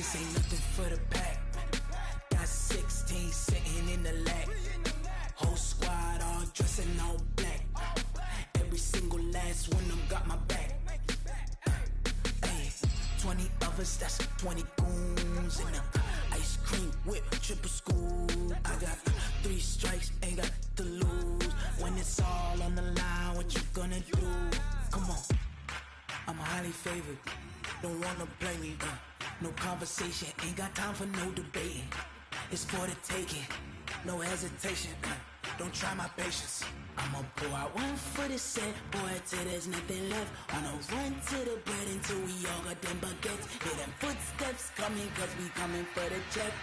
This ain't nothing for the pack. Got 16 sitting in the lag. Whole squad all dressing all black. Every single last one of them got my back. Hey, 20 of us, that's 20 goons in the ice cream whip, triple scoop. I got 3 strikes, ain't got to lose. When it's all on the line, what you gonna do? Come on, I'm highly favored. Don't wanna play me, no conversation, ain't got time for no debating. It's for the taking, no hesitation. Don't try my patience. I'ma pour out one for the set, boy, till there's nothing left. I'ma run to the bread until we all got them baguettes. Hear them footsteps coming, cause we coming for the check.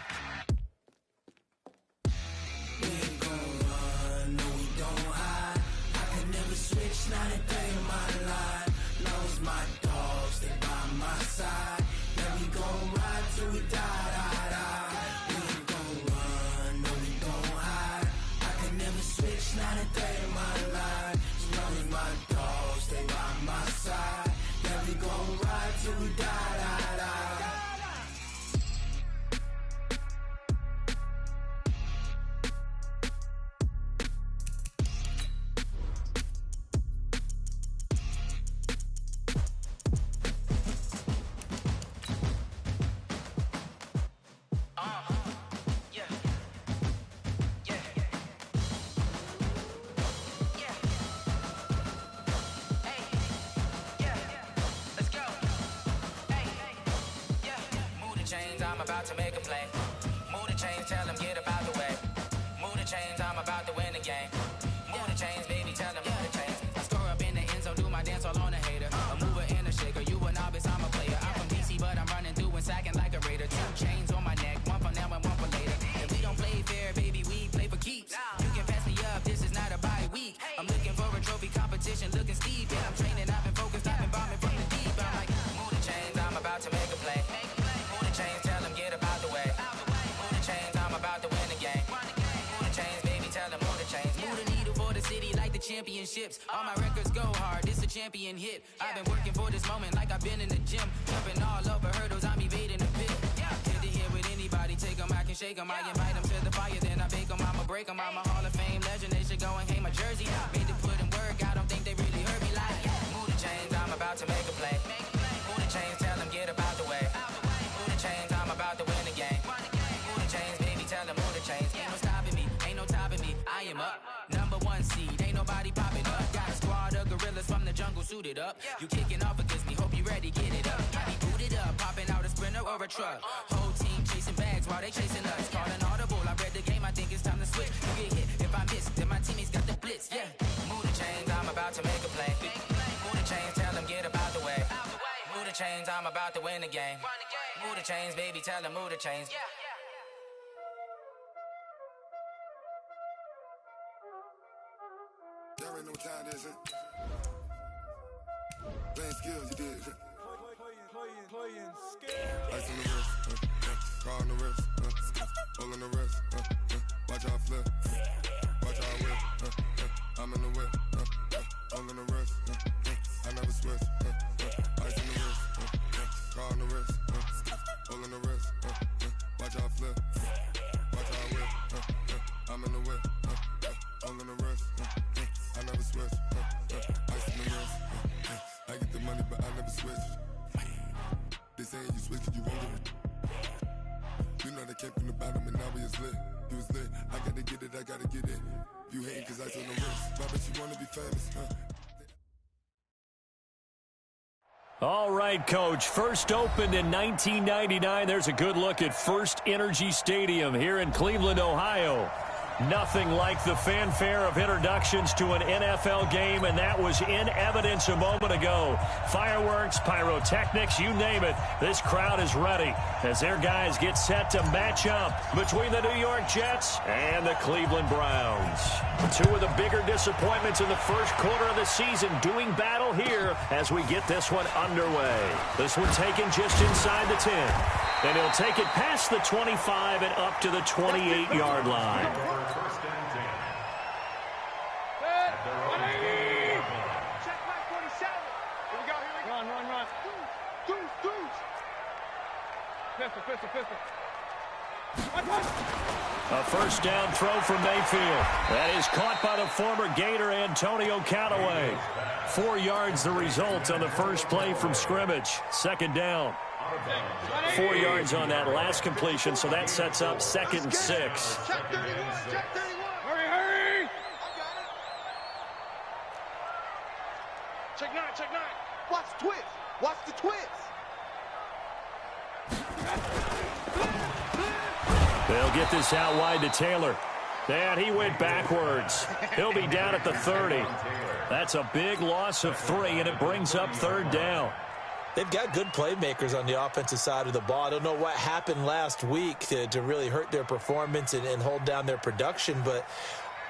We ain't gon' run, no we don't hide. I can never switch, not a day in my life. Knows my dogs, stay by my side. Yeah, we gon' ride till we die, die, die. We ain't gon' run, no we don't hide. I can never switch, not a day in my life. As long as my dogs stay by my side. Yeah, we gon' ride till we die, die, die. To make a play. Move the chains, tell them get about the way. Move the chains, I'm about to win the game. Move the chains, baby, tell them move the chains. I score up in the end zone, do my dance all on a hater. A mover and a shaker, you a novice, I'm a player. I'm from DC, but I'm running through and sacking like a raider. 2 chains on my neck, one for now and one for later. And we don't play fair, baby, we play for keeps. You can pass me up, this is not a bye week. I'm looking for a trophy competition, looking steep. And I'm training, I've been focused, I've been bombing from the deep. I'm like, move the chains, I'm about to make a play. Move the chains, tell them get about the way. Move the chains, I'm about to win the game. Move the chains, baby, tell them move the chains. Move the needle for the city like the championships. All my records go hard, this a champion hit. I've been working for this moment like I've been in the gym. Jumping all over hurdles, I'm evading the pit. Get to here with anybody, take them, I can shake them. I invite them to the fire, then I bake them, I'ma break them. I'm a Hall of Fame legend, they should go and hang my jersey. Made to put in work, I don't think they really heard me like. Move the chains, I'm about to make a play. Move the chains, tell them get about the way. Move the chains, I'm about to win the game. Move the chains, baby, tell them move the chains. Ain't no stopping me, ain't no topping me. I am up, #1 seed, ain't nobody popping up. Got a squad of gorillas from the jungle suited up. You kicking off against me, hope you ready, get it up. I be booted up, popping out a Sprinter or a truck. Whole team chasing bags while they chasing us. Call an audible, I read the game, I think it's time to switch. You get hit, if I miss, then my teammates got the blitz, yeah. Move the chains, I'm about to make a play. Move the chains, tell them get about the way. Move the chains, I'm about to win the game. Move the chains, baby, tell them move the chains. Y'all already know what time it is, playing skills, you did. Playing skills. Ice on the wrist, car on the wrist, hole in the wrist, watch out flip, watch out whip, I'm in the whip, hole in the wrist, I never switch, ice on the wrist, car on the wrist, hole in the wrist, watch out flip, watch out whip, I'm in the whip, hole in the wrist, I never switch, ice on the wrist, I get the money but I never switch. They saying you switch 'cause you won't get it. You know they came from the bottom and now we is lit. You was lit, I gotta get it, I gotta get it. You hating 'cause I told no wrist. I bet you wanna be famous, All right, Coach. First opened in 1999. There's a good look at First Energy Stadium here in Cleveland, Ohio. Nothing like the fanfare of introductions to an NFL game, and that was in evidence a moment ago. Fireworks, pyrotechnics, you name it. This crowd is ready as their guys get set to match up between the New York Jets and the Cleveland Browns. Two of the bigger disappointments in the first quarter of the season doing battle here as we get this one underway. This one taken just inside the 10. And he'll take it past the 25 and up to the 28-yard line. Run. A first down throw from Mayfield. That is caught by the former Gator Antonio Callaway. 4 yards the result on the first play from scrimmage. Second down. 4 yards on that last completion, so that sets up 2nd and 6. Check 31, check 31. Hurry! Check 9, check 9. Watch the twist. Watch the twist. They'll get this out wide to Taylor. And he went backwards. He'll be down at the 30. That's a big loss of 3, and it brings up 3rd down. They've got good playmakers on the offensive side of the ball. I don't know what happened last week to really hurt their performance and hold down their production, but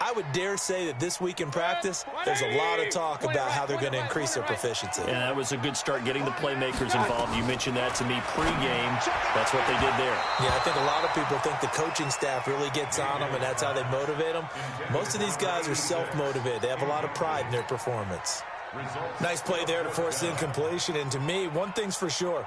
I would dare say that this week in practice, there's a lot of talk about how they're going to increase their proficiency. And that was a good start, getting the playmakers involved. You mentioned that to me pregame. That's what they did there. Yeah, I think a lot of people think the coaching staff really gets on them, and that's how they motivate them. Most of these guys are self-motivated. They have a lot of pride in their performance. Nice play there to force incompletion. And to me, one thing's for sure.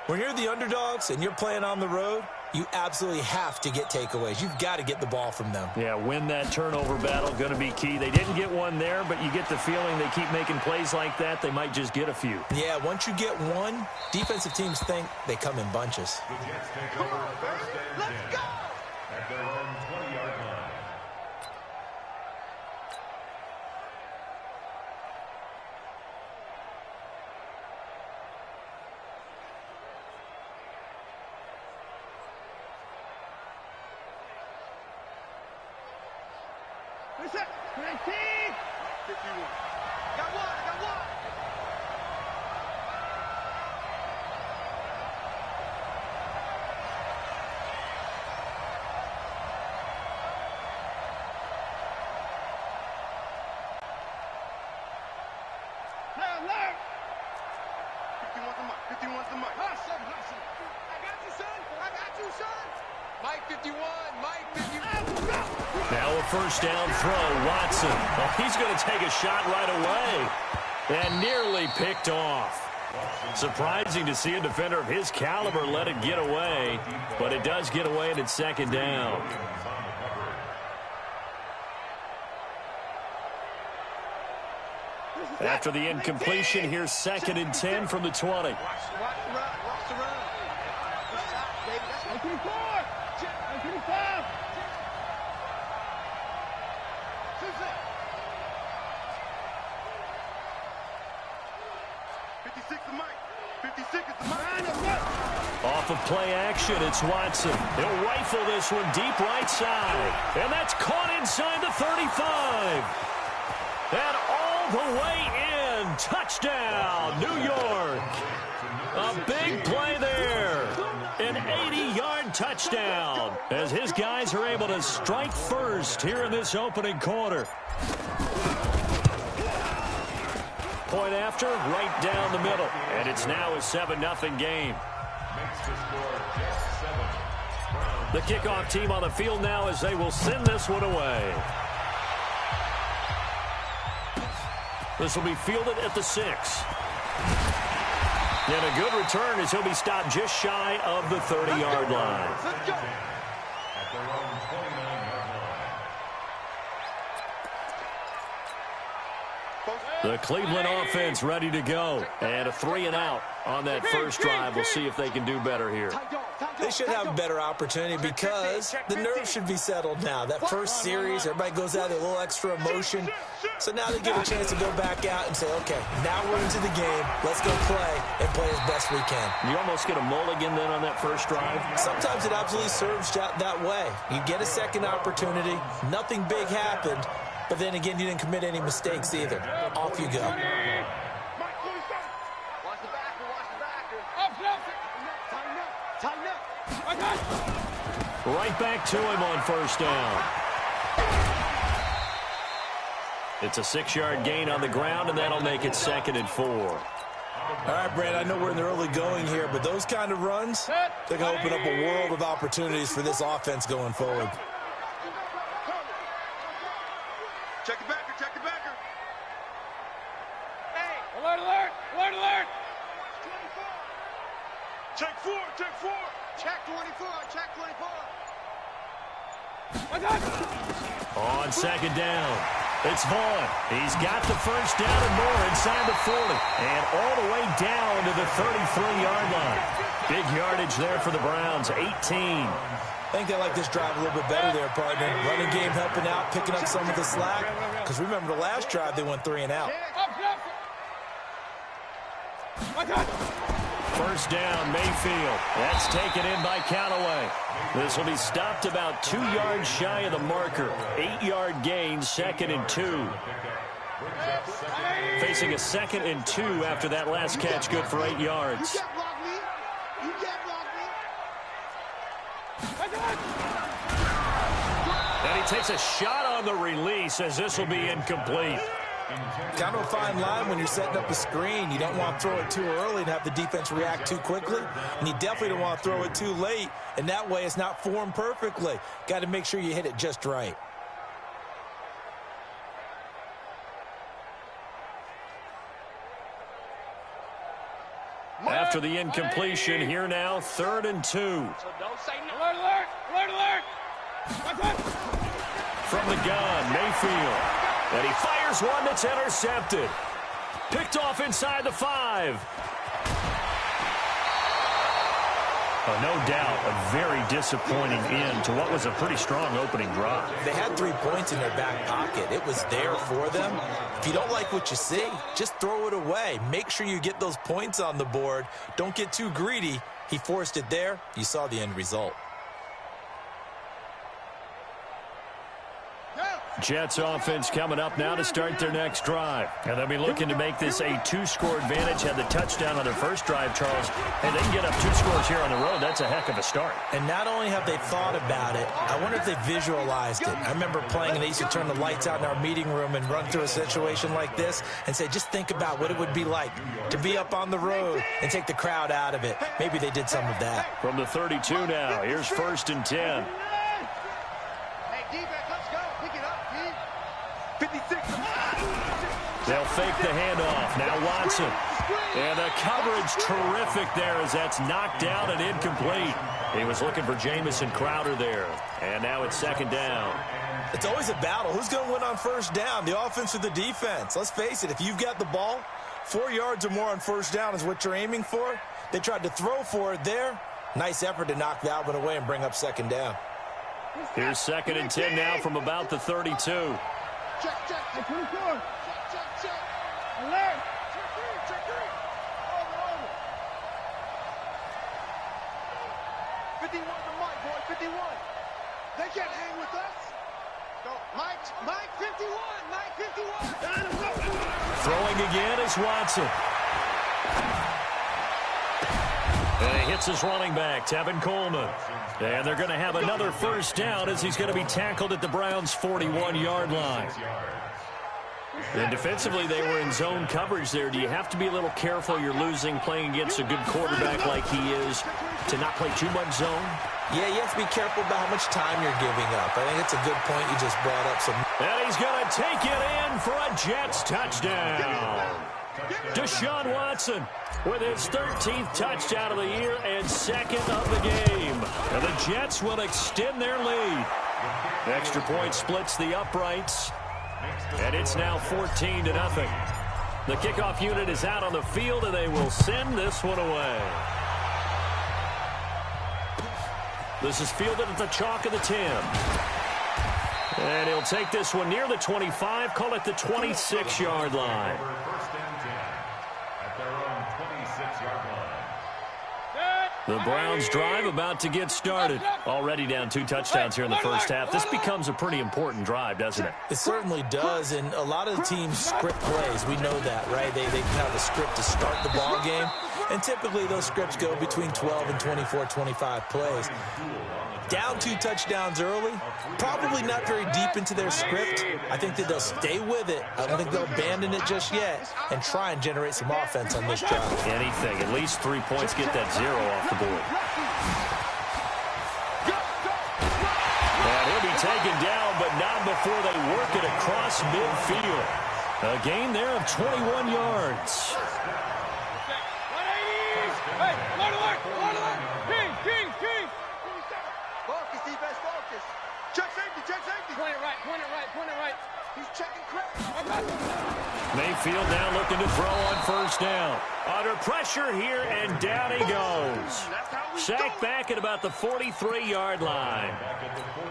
When you're the underdogs and you're playing on the road, you absolutely have to get takeaways. You've got to get the ball from them. Yeah, win that turnover battle, going to be key. They didn't get one there, but you get the feeling they keep making plays like that, they might just get a few. Yeah, once you get one, defensive teams think they come in bunches. Come on, baby. Let's go. At their own 20-yard line. What's that? 19. 51. Got one. I got one. Hey, alert. 51's the mic. 51's the mic. Hustle. I got you, son. I got you, son. Mike 51. Mike 51. Now a first down throw, Watson. Well, he's going to take a shot right away. And nearly picked off. Surprising to see a defender of his caliber let it get away. But it does get away, and it's 2nd down. After the incompletion, here's 2nd and 10 from the 20. Watch the run. Watch the run. Good shot, baby. That's 24. 25. 56 the mic. 56 is the mic. Off of play action, it's Watson. He'll rifle this one deep right side. And that's caught inside the 35. And all the way in. Touchdown, New York. A big play there. An 80-yard touchdown as his guys are able to strike first here in this opening quarter. Point after, right down the middle. And it's now a 7-0 game. The kickoff team on the field now as they will send this one away. This will be fielded at the 6. And a good return as he'll be stopped just shy of the 30-yard line. Let's go. At their own 29-yard line. The Cleveland offense ready to go. And a 3-and-out on that first drive. We'll see if they can do better here. They should have a better opportunity because the nerves should be settled now. That first series, everybody goes out with a little extra emotion. So now they get a chance to go back out and say, okay, now we're into the game. Let's go play and play as best we can. You almost get a mulligan then on that first drive? Sometimes it absolutely serves that way. You get a second opportunity. Nothing big happened. But then again, you didn't commit any mistakes either. Off you go. Watch the backer. Watch the backer. Tighten up. Tighten up. Right back to him on first down. It's a 6-yard gain on the ground, and that'll make it 2nd and 4. All right, Brad, I know we're in the early going here, but those kind of runs, they're going to open up a world of opportunities for this offense going forward. Check the backer. Check the backer. Hey. Alert. 24. Check 4, check 4. Check 24, check 24. On second down, it's Vaughn. He's got the first down and more inside the 40. And all the way down to the 33-yard line. Big yardage there for the Browns, 18. I think they like this drive a little bit better there, partner. Running game helping out, picking up some of the slack. Because remember the last drive, they went 3 and out. First down, Mayfield. That's taken in by Callaway. This will be stopped about 2 yards shy of the marker. 8-yard gain, 2nd and 2. Facing a 2nd and 2 after that last catch, good for 8 yards. You can't block me. You can't block me. And he takes a shot on the release as this will be incomplete. Kind of a fine line when you're setting up a screen. You don't want to throw it too early and have the defense react too quickly. And you definitely don't want to throw it too late. And that way it's not formed perfectly. Got to make sure you hit it just right. After the incompletion, here now, 3rd and 2. So don't say no. Alert, alert, alert, alert. From the gun, Mayfield. And he fires one that's intercepted. Picked off inside the 5. Oh, no doubt, a very disappointing end to what was a pretty strong opening drive. They had 3 points in their back pocket. It was there for them. If you don't like what you see, just throw it away. Make sure you get those points on the board. Don't get too greedy. He forced it there. You saw the end result. Jets offense coming up now to start their next drive. And they'll be looking to make this a 2-score advantage. Had the touchdown on their first drive, Charles. And they can get up 2 scores here on the road. That's a heck of a start. And not only have they thought about it, I wonder if they visualized it. I remember playing and they used to turn the lights out in our meeting room and run through a situation like this and say, just think about what it would be like to be up on the road and take the crowd out of it. Maybe they did some of that. From the 32 now, here's 1st and 10. Hey, defense, let's go. Pick it up, D. 56. They'll fake the handoff. Now Watson. And the coverage terrific there as that's knocked down and incomplete. He was looking for Jamison Crowder there. And now it's 2nd down. It's always a battle. Who's going to win on 1st down, the offense or the defense? Let's face it, if you've got the ball, 4 yards or more on 1st down is what you're aiming for. They tried to throw for it there. Nice effort to knock that one away and bring up 2nd down. Here's 2nd and 10 now from about the 32. Check, check. Check, check, check. Alert. Check 3, check 3. Over. 51 to Mike, boy, 51. They can't hang with us. Go, Mike 51, Mike 51. Throwing again is Watson. And he hits his running back, Tevin Coleman. And they're going to have another 1st down as he's going to be tackled at the Browns' 41-yard line. And defensively, they were in zone coverage there. Do you have to be a little careful? You're losing playing against a good quarterback like he is to not play too much zone? Yeah, you have to be careful about how much time you're giving up. I think it's a good point you just brought up. And he's going to take it in for a Jets touchdown. Deshaun Watson with his 13th touchdown of the year and 2nd of the game. And the Jets will extend their lead. Extra point splits the uprights. And it's now 14-0. The kickoff unit is out on the field, and they will send this one away. This is fielded at the chalk of the 10. And he'll take this one near the 25, call it the 26-yard line. The Browns drive about to get started. Already down 2 touchdowns here in the first half. This becomes a pretty important drive, doesn't it? It certainly does, and a lot of the teams script plays. We know that, right? They have a script to start the ball game, and typically those scripts go between 12 and 24, 25 plays. Down 2 touchdowns early, probably not very deep into their script. I think that they'll stay with it. I don't think they'll abandon it just yet and try and generate some offense on this drive. Anything, at least 3 points, get that 0 off the board. And he'll be taken down, but not before they work it across midfield. A gain there of 21 yards. Hey, alert, alert, alert. Point it right. He's checking crap. Mayfield now looking to throw on first down. Under pressure here, and down he goes. Sacked back at about the 43-yard line.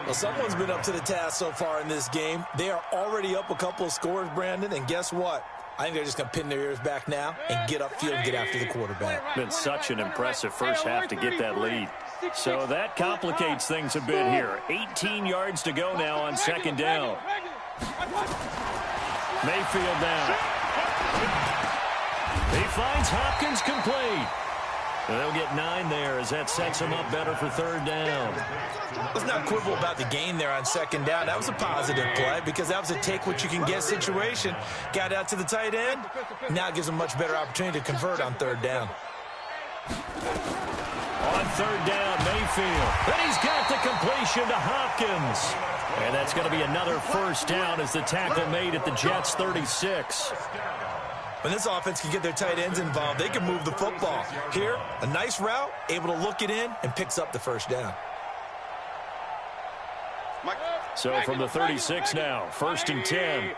Well, someone's been up to the task so far in this game. They are already up a couple of scores, Brandon, and guess what? I think they're just going to pin their ears back now and get upfield and get after the quarterback. Been such an impressive first half to get that lead. So that complicates things a bit here. 18 yards to go now on second down. Mayfield now. He finds Hopkins complete. They'll get 9 there as that sets him up better for third down. Let's not quibble about the gain there on second down. That was a positive play because that was a take-what-you-can-get situation. Got out to the tight end. Now it gives him a much better opportunity to convert on third down. On third down, Mayfield. And he's got the completion to Hopkins. And that's going to be another first down as the tackle made at the Jets' 36. When this offense can get their tight ends involved, they can move the football. Here, a nice route, able to look it in, and picks up the first down. So from the 36 now, 1st and 10.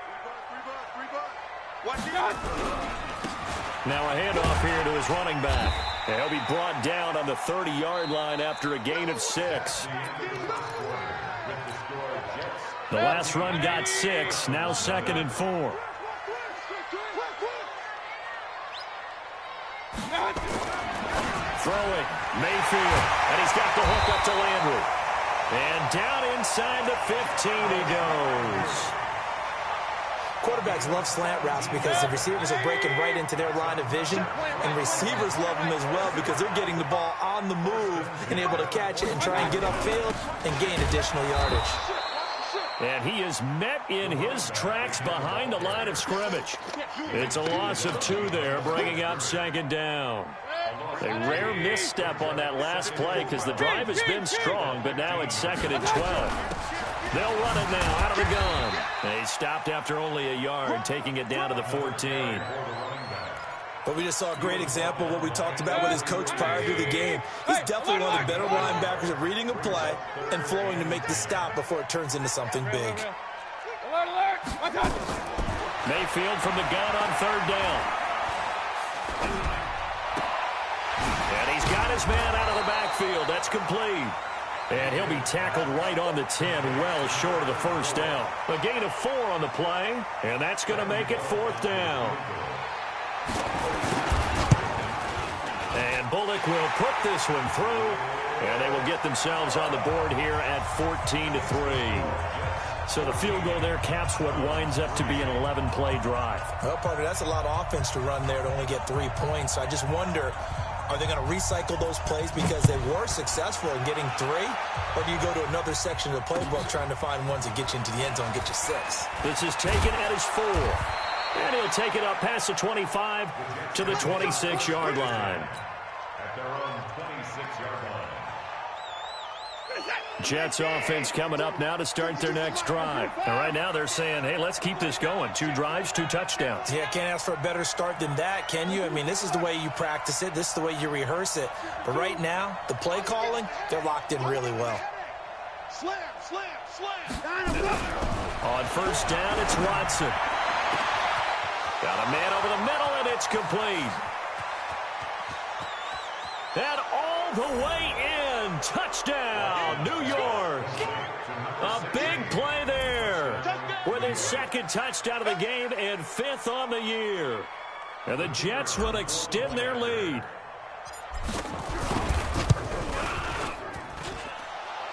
Now a handoff here to his running back. And he'll be brought down on the 30-yard line after a gain of 6. The last run got 6, now 2nd and 4. Throwing, Mayfield, and he's got the hook up to Landry. And down inside the 15 he goes. Quarterbacks love slant routes because the receivers are breaking right into their line of vision, and receivers love them as well because they're getting the ball on the move and able to catch it and try and get upfield and gain additional yardage. And he is met in his tracks behind the line of scrimmage. It's a loss of 2 there, bringing up second down. A rare misstep on that last play because the drive has been strong, but now it's 2nd and 12. They'll run it now out of the gun. They stopped after only a yard, taking it down to the 14. But we just saw a great example of what we talked about with his coach prior to the game. He's definitely one of the better linebackers at reading a play and flowing to make the stop before it turns into something big. Mayfield from the gun on third down. And he's got his man out of the backfield. That's complete. And he'll be tackled right on the 10, well short of the first down. A gain of 4 on the play, and that's going to make it 4th down. And Bullock will put this one through, and they will get themselves on the board here at 14-3. So the field goal there caps what winds up to be an 11-play drive. Well, Parker, that's a lot of offense to run there to only get 3 points. So I just wonder, are they going to recycle those plays because they were successful in getting 3? Or do you go to another section of the playbook trying to find ones that get you into the end zone and get you 6? This is taken at his 4. And he'll take it up past the 25 to the 26-yard line. At their own 26-yard line. Jets offense coming up now to start their next drive. And right now they're saying, hey, let's keep this going. 2 drives, 2 touchdowns. Yeah, can't ask for a better start than that, can you? I mean, this is the way you practice it. This is the way you rehearse it. But right now, the play calling, they're locked in really well. Slam. On first down, it's Watson. Got a man over the middle, and it's complete. And all the way in. Touchdown, New York. A big play there with his 2nd touchdown of the game and 5th on the year. And the Jets will extend their lead.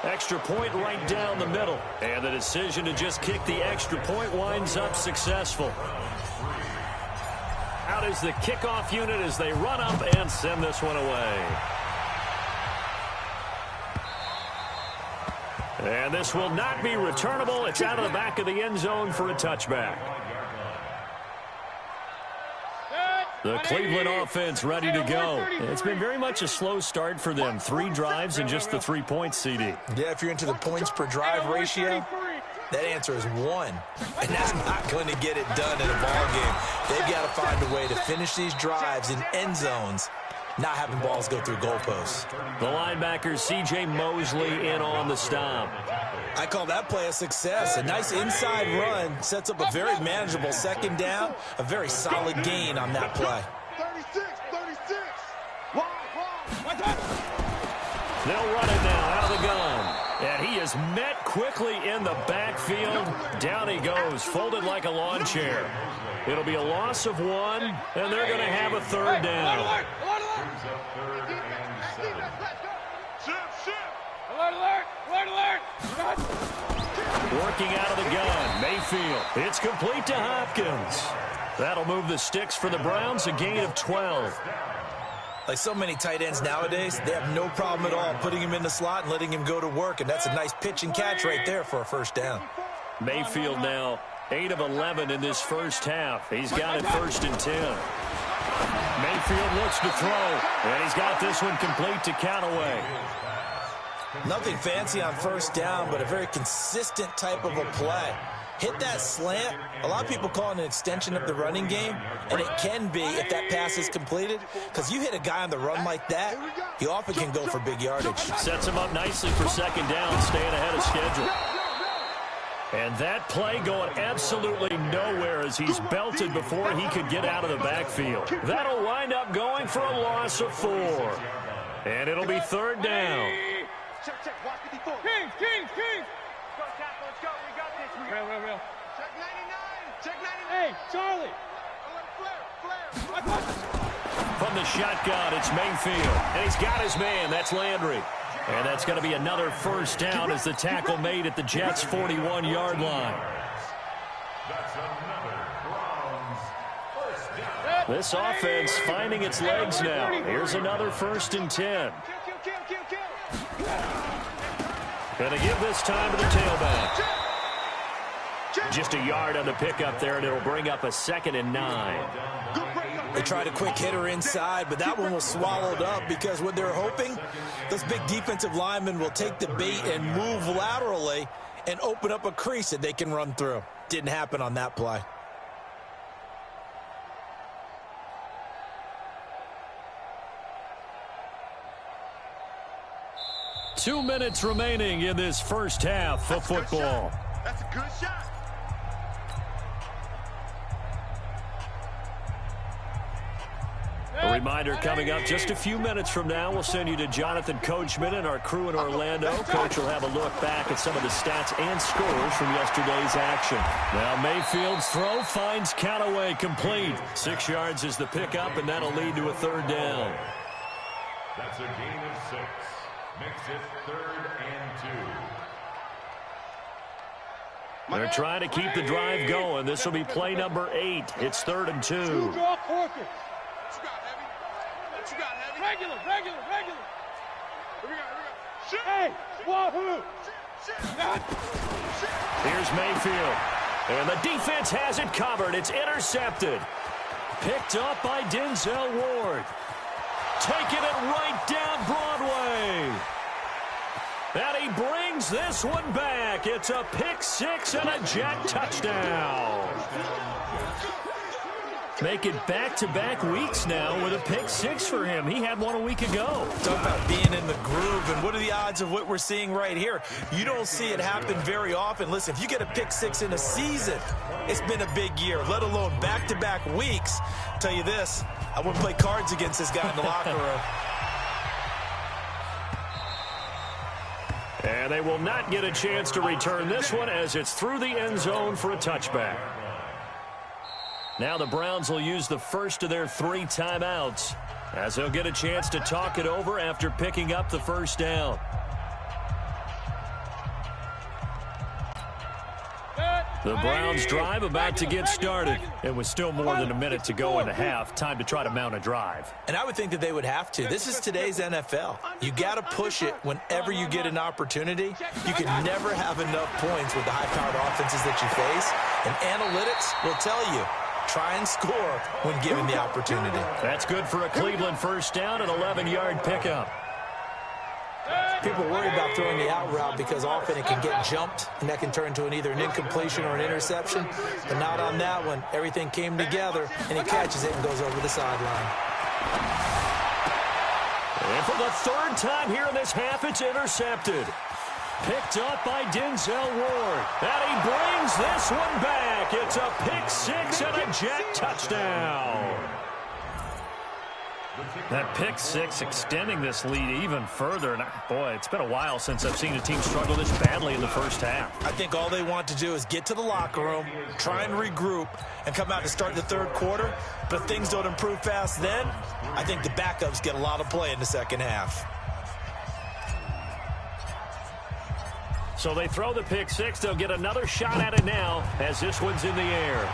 Extra point right down the middle. And the decision to just kick the extra point winds up successful. Out is the kickoff unit as they run up and send this one away. And this will not be returnable. It's out of the back of the end zone for a touchback. The Cleveland offense ready to go. It's been very much a slow start for them. 3 drives and just the 3 points, CD. Yeah, if you're into the points per drive ratio, that answer is 1. And that's not going to get it done in a ball game. They've got to find a way to finish these drives in end zones, not having balls go through goalposts. The linebacker, C.J. Mosley, in on the stop. I call that play a success. A nice inside run sets up a very manageable second down, a very solid gain on that play. 36. Watch out. They'll run it now out of the gun. And he is met quickly in the backfield. Down he goes, folded like a lawn chair. It'll be a loss of 1, and they're going to have a third down. Alert! Working out of the gun, Mayfield. It's complete to Hopkins. That'll move the sticks for the Browns, a gain of 12. Like so many tight ends nowadays, they have no problem at all putting him in the slot and letting him go to work, and that's a nice pitch and catch right there for a first down. Mayfield now 8 of 11 in this first half. He's got it 1st and 10. Mayfield looks to throw, and he's got this one complete to Callaway. Nothing fancy on first down, but a very consistent type of a play. Hit that slant. A lot of people call it an extension of the running game, and it can be if that pass is completed, because you hit a guy on the run like that, he often can go for big yardage. Sets him up nicely for second down, staying ahead of schedule. And that play going absolutely nowhere as he's belted before he could get out of the backfield. That'll wind up going for a loss of 4. And it'll be third down. Check. Watch 54. Kings! Go, tackle. Let's go. We got this. Real. Check 99. Check 99. Hey, Charlie! Flare. From the shotgun, it's Mayfield. And he's got his man. That's Landry. And that's going to be another first down as the tackle made at the Jets' 41-yard line. That's another Browns first down. This offense finding its legs now. Here's another 1st and 10. Kill. Going to give this time to the tailback. Just a yard on the pickup there, and it'll bring up a 2nd and 9. They tried a quick hitter inside, but that one was swallowed up because what they're hoping, those big defensive linemen will take the bait and move laterally and open up a crease that they can run through. Didn't happen on that play. Two minutes remaining in this first half of football. That's a good shot. A reminder coming up just a few minutes from now. We'll send you to Jonathan Coachman and our crew in Orlando. Coach will have a look back at some of the stats and scores from yesterday's action. Now Mayfield's throw finds Callaway complete. 6 yards is the pickup, and that'll lead to a third down. That's a gain of 6. Makes it 3rd and 2. They're trying to keep the drive going. This will be play number 8. It's 3rd and 2. Draw quarter. What you got, Heavy? Regular. Here we go. Hey, wahoo! Here's Mayfield. And the defense has it covered. It's intercepted. Picked up by Denzel Ward. Taking it right down Broadway. And he brings this one back. It's a pick 6 and a Jet touchdown. Make it back-to-back weeks now with a pick 6 for him. He had one a week ago. Talk about being in the groove, and what are the odds of what we're seeing right here? You don't see it happen very often. Listen, if you get a pick 6 in a season, it's been a big year, let alone back-to-back weeks. I'll tell you this, I wouldn't play cards against this guy in the locker room. And they will not get a chance to return this one as it's through the end zone for a touchback. Now the Browns will use the first of their 3 timeouts as they'll get a chance to talk it over after picking up the first down. The Browns drive about to get started. It was still more than a minute to go in the half. Time to try to mount a drive. And I would think that they would have to. This is today's NFL. You got to push it whenever you get an opportunity. You can never have enough points with the high-powered offenses that you face. And analytics will tell you, try and score when given the opportunity. That's good for a Cleveland first down, an 11-yard pickup. People worry about throwing the out route because often it can get jumped, and that can turn into either an incompletion or an interception. But not on that one. Everything came together, and he catches it and goes over the sideline. And for the 3rd time here in this half, it's intercepted. Picked up by Denzel Ward. And he brings this one back. It's a pick six and a Jet touchdown. That pick six extending this lead even further. And boy, it's been a while since I've seen a team struggle this badly in the first half. I think all they want to do is get to the locker room, try and regroup, and come out to start the third quarter. But if things don't improve fast then, I think the backups get a lot of play in the second half. So they throw the pick six. They'll get another shot at it now as this one's in the air.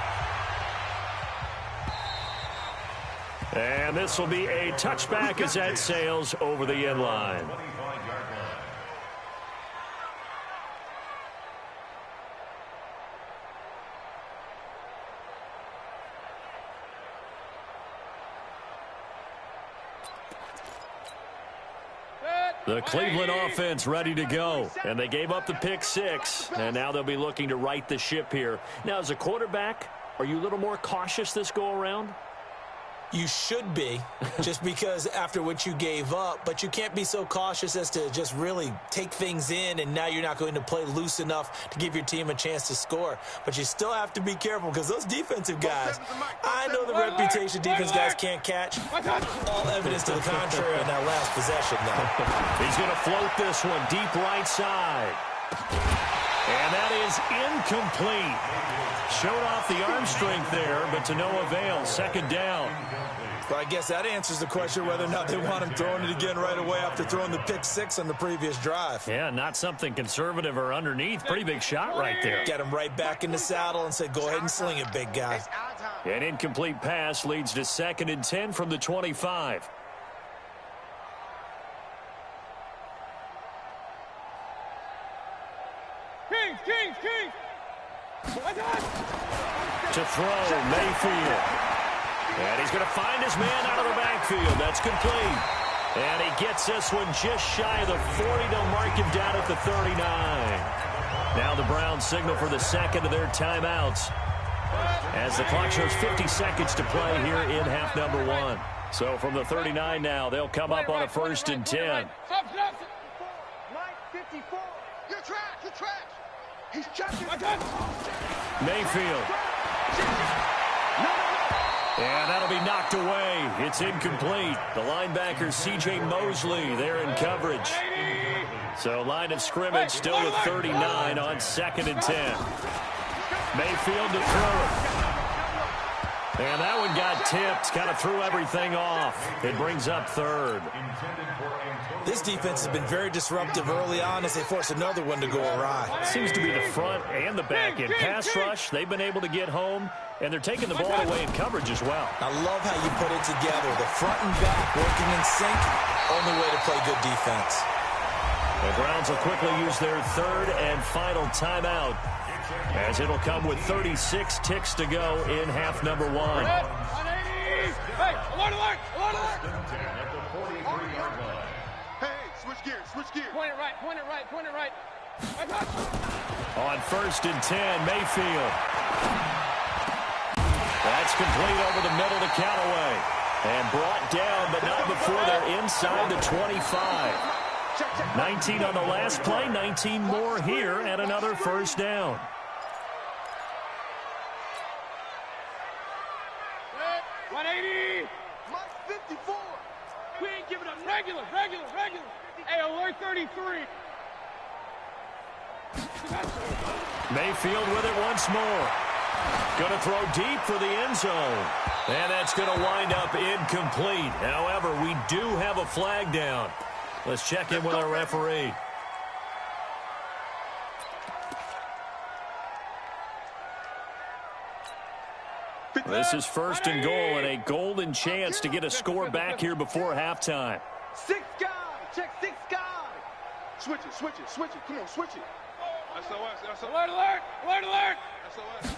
And this will be a touchback as that sails over the end line. The Cleveland offense ready to go. And they gave up the pick six. And now they'll be looking to right the ship here. Now, as a quarterback, are you a little more cautious this go-around? You should be, just because after what you gave up, but you can't be so cautious as to just really take things in, and now you're not going to play loose enough to give your team a chance to score. But you still have to be careful because those defensive guys, I know the reputation defense guys can't catch. All evidence to the contrary on that last possession, though. He's going to float this one deep right side. And that is incomplete. Showed off the arm strength there, but to no avail. Second down. But I guess that answers the question whether or not they want him throwing it again right away after throwing the pick six on the previous drive. Yeah, not something conservative or underneath. Pretty big shot right there. Get him right back in the saddle and say, go ahead and sling it, big guy. An incomplete pass leads to 2nd and 10 from the 25. Kings! To throw, Mayfield. And he's going to find his man out of the backfield. That's complete. And he gets this one just shy of the 40. They'll mark him down at the 39. Now the Browns signal for the second of their timeouts, as the clock shows 50 seconds to play here in half number one. So from the 39 now, they'll come up on a 1st and 10. Mike 54. You're trash. He's chucking. Mayfield. And that'll be knocked away. It's incomplete. The linebacker, C.J. Mosley, there in coverage. So line of scrimmage still with 39 on 2nd and 10. Mayfield to throw it. And that one got tipped. Kind of threw everything off. It brings up 3rd. This defense has been very disruptive early on as they force another one to go awry. Seems to be the front and the back end. Pass rush, they've been able to get home, and they're taking the ball away in coverage as well. I love how you put it together. The front and back working in sync, only way to play good defense. The Browns will quickly use their 3rd and final timeout, as it'll come with 36 ticks to go in half number one. Hey, alert! Hey, switch gears. Point it right. On 1st and 10, Mayfield. That's complete over the middle to Callaway. And brought down, but not before they're inside the 25. 19 on the last play, 19 more here, and another 1st down. Mike 54. We ain't giving up. Regular. Hey, alert 33. Mayfield with it once more. Going to throw deep for the end zone. And that's going to wind up incomplete. However, we do have a flag down. Let's check in with our referee. This is 1st and goal, and a golden chance to get a score back here before halftime. 6 guys. Check 6 guys. Switch it. Come on, switch it. SOS. Alert! SOS.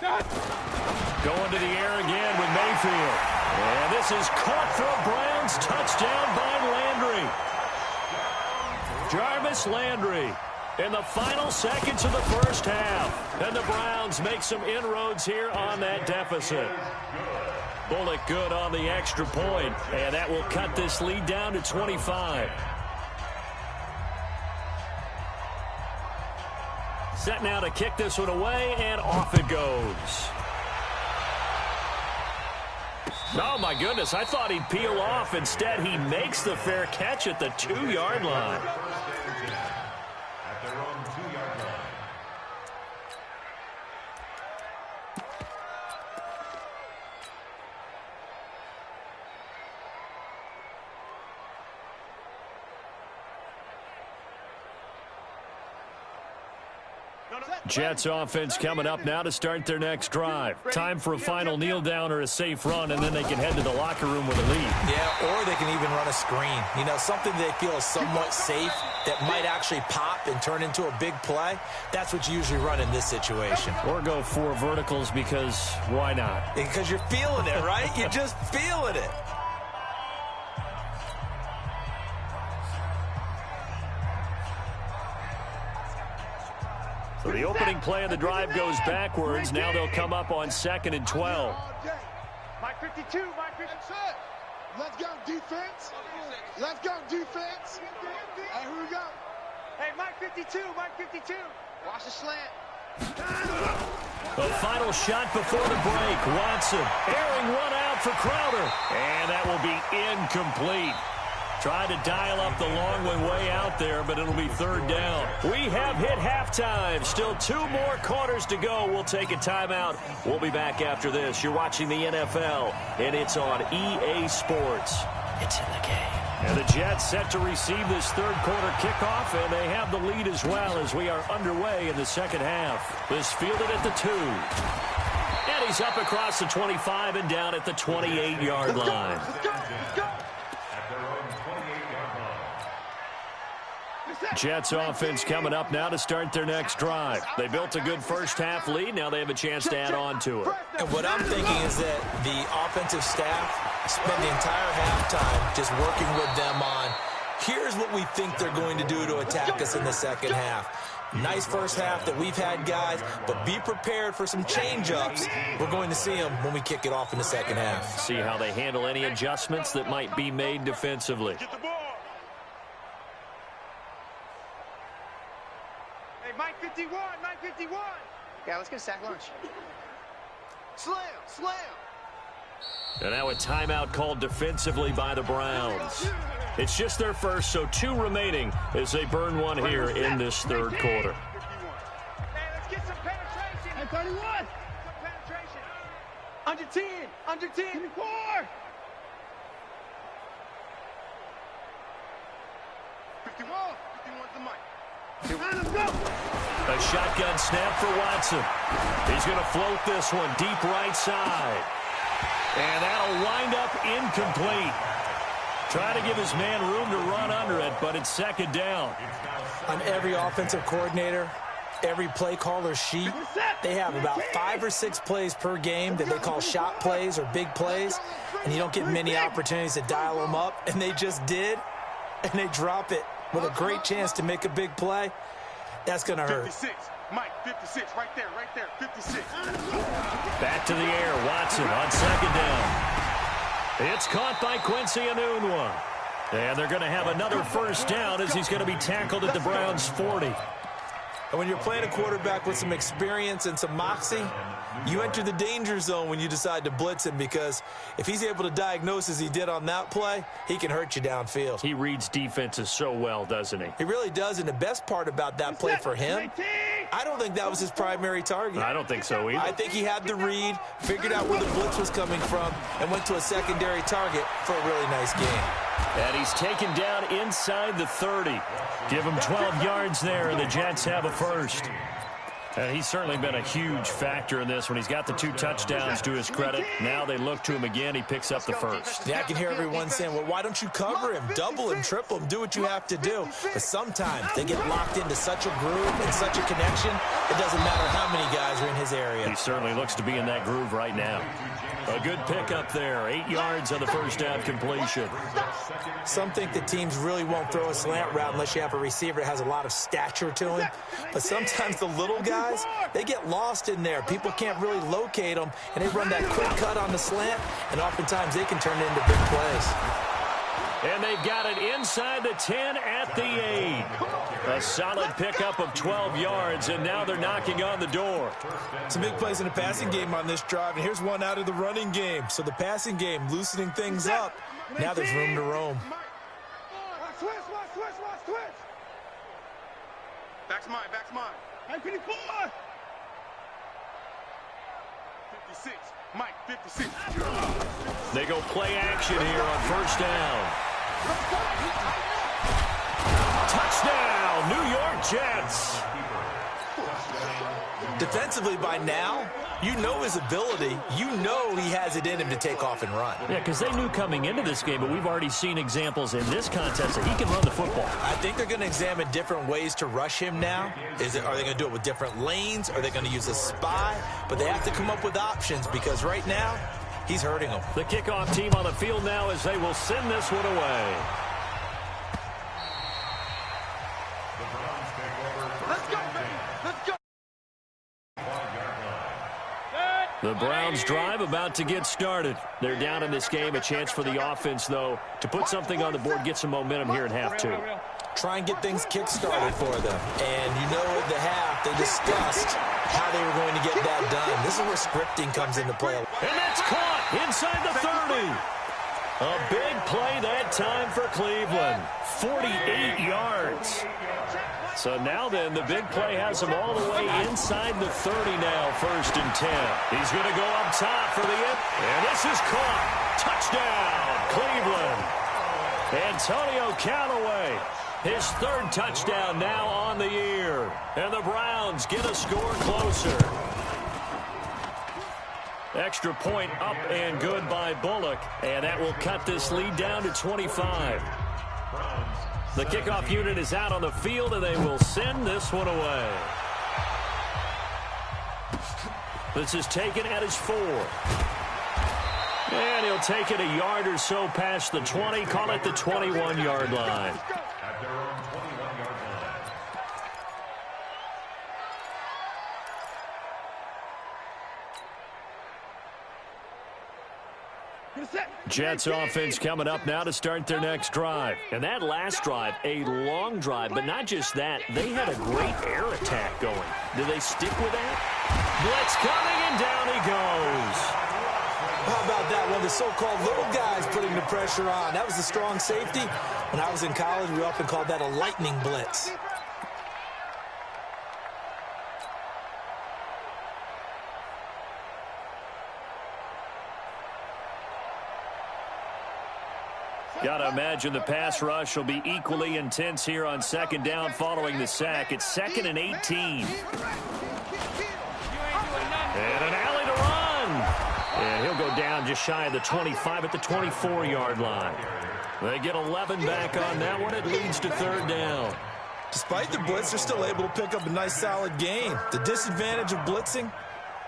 Going to the air again with Mayfield. And this is caught for a Browns touchdown by Landry. Jarvis Landry in the final seconds of the first half. And the Browns make some inroads here on that deficit. Bullock good on the extra point, and that will cut this lead down to 25. set now to kick this one away, and off it goes. Oh, my goodness. I thought he'd peel off. Instead, he makes the fair catch at the 2-yard line. At their own 2-yard line. Jets offense coming up now to start their next drive. Time for a final kneel down or a safe run, and then they can head to the locker room with a lead. Yeah, or they can even run a screen. You know, something they feel is somewhat safe that might actually pop and turn into a big play. That's what you usually run in this situation. Or go 4 verticals because why not? Because you're feeling it, right? You're just feeling it. So the opening play of the drive goes backwards. Now they'll come up on 2nd and 12. Mike 52, Mike 52. Let's go, defense. Let's go, defense. Hey, here we go. Hey, Mike 52, Mike 52. Watch the slant. The final shot before the break. Watson airing one out for Crowder. And that will be incomplete. Tried to dial up the long way out there, but it'll be 3rd down. We have hit halftime. Still 2 more quarters to go. We'll take a timeout. We'll be back after this. You're watching the NFL, and it's on EA Sports. It's in the game. And the Jets set to receive this 3rd quarter kickoff, and they have the lead as well as we are underway in the 2nd half. This fielded at the 2. And he's up across the 25 and down at the 28-yard line. Let's go. Jets offense coming up now to start their next drive. They built a good first-half lead. Now they have a chance to add on to it. And what I'm thinking is that the offensive staff spent the entire halftime just working with them on, here's what we think they're going to do to attack us in the 2nd half. Nice first half that we've had, guys, but be prepared for some change-ups. We're going to see them when we kick it off in the 2nd half. See how they handle any adjustments that might be made defensively. Mike 51, Mike 51. Yeah, let's get a sack lunch. Slam. And now a timeout called defensively by the Browns. It's just their first, so 2 remaining as they burn one here in this 3rd quarter. Hey, let's get some penetration. Hey, 31. Some penetration. Under 10. Under 10. 24. 51. 51's the mic. A shotgun snap for Watson. He's going to float this one deep right side. And that'll wind up incomplete. Try to give his man room to run under it, but it's 2nd down. On every offensive coordinator, every play caller sheet, they have about 5 or 6 plays per game that they call shot plays or big plays, and you don't get many opportunities to dial them up, and they just did, and they drop it with a great chance to make a big play. That's going to hurt. 56. Mike, 56. Right there. 56. Back to the air. Watson on 2nd down. It's caught by Quincy Enunwa. And they're going to have another first down as he's going to be tackled at the Browns' 40. And when you're playing a quarterback with some experience and some moxie, you enter the danger zone when you decide to blitz him, because if he's able to diagnose as he did on that play, he can hurt you downfield. He reads defenses so well, doesn't he? He really does, and the best part about that play for him, I don't think that was his primary target. I don't think so either. I think he had the read, figured out where the blitz was coming from, and went to a secondary target for a really nice game. And he's taken down inside the 30. Give him 12 yards there, and the Jets have a first. And he's certainly been a huge factor in this when he's got the 2 touchdowns to his credit. Now they look to him again. He picks up the first. Yeah, I can hear everyone saying, well, why don't you cover him? Double him, triple him, do what you have to do. But sometimes they get locked into such a groove and such a connection, it doesn't matter how many guys are in his area. He certainly looks to be in that groove right now. A good pickup there. 8 yards on the first down completion. Some think that teams really won't throw a slant route unless you have a receiver that has a lot of stature to him. But sometimes the little guys, they get lost in there. People can't really locate them, and they run that quick cut on the slant, and oftentimes they can turn it into big plays. And they've got it inside the 10 at the 8. A solid pickup of 12 yards, and now they're knocking on the door. Some big plays in the passing game on this drive, and here's one out of the running game. So the passing game loosening things up. Now there's room to roam. Switch. Back's mine. Hey, 54. 56. Mike, 56. They go play action here on first down. Touchdown, New York Jets. Defensively by now, you know his ability. You know he has it in him to take off and run. Yeah, because they knew coming into this game, but we've already seen examples in this contest that he can run the football. I think they're going to examine different ways to rush him now. Are they going to do it with different lanes? Are they going to use a spy? But they have to come up with options because right now, he's hurting them. The kickoff team on the field now as they will send this one away. Let's go, baby. Let's go. The Browns drive about to get started. They're down in this game. A chance for the offense, though, to put something on the board, get some momentum here at half 2. Try and get things kick-started for them. And you know at the half, they discussed how they were going to get that done. This is where scripting comes into play. And that's caught inside the 30. A big play that time for Cleveland. 48 yards. So now then, the big play has him all the way inside the 30 now, 1st and 10. He's going to go up top for the end. And this is caught. Touchdown, Cleveland. Antonio Callaway, his 3rd touchdown now on the year. And the Browns get a score closer. Extra point up and good by Bullock. And that will cut this lead down to 25. The kickoff unit is out on the field, and they will send this one away. This is taken at his 4. And he'll take it a yard or so past the 20, call it the 21-yard line. At their own 21-yard line. Jets offense coming up now to start their next drive. And that last drive, a long drive, but not just that. They had a great air attack going. Do they stick with that? Blitz coming, and down he goes. How about that? One of the so-called little guys putting the pressure on. That was the strong safety. When I was in college, we often called that a lightning blitz. Got to imagine the pass rush will be equally intense here on 2nd down following the sack. It's 2nd and 18. And an alley to run. And he'll go down just shy of the 25 at the 24-yard line. They get 11 back on that one. It leads to 3rd down. Despite the blitz, they're still able to pick up a nice, solid gain. The disadvantage of blitzing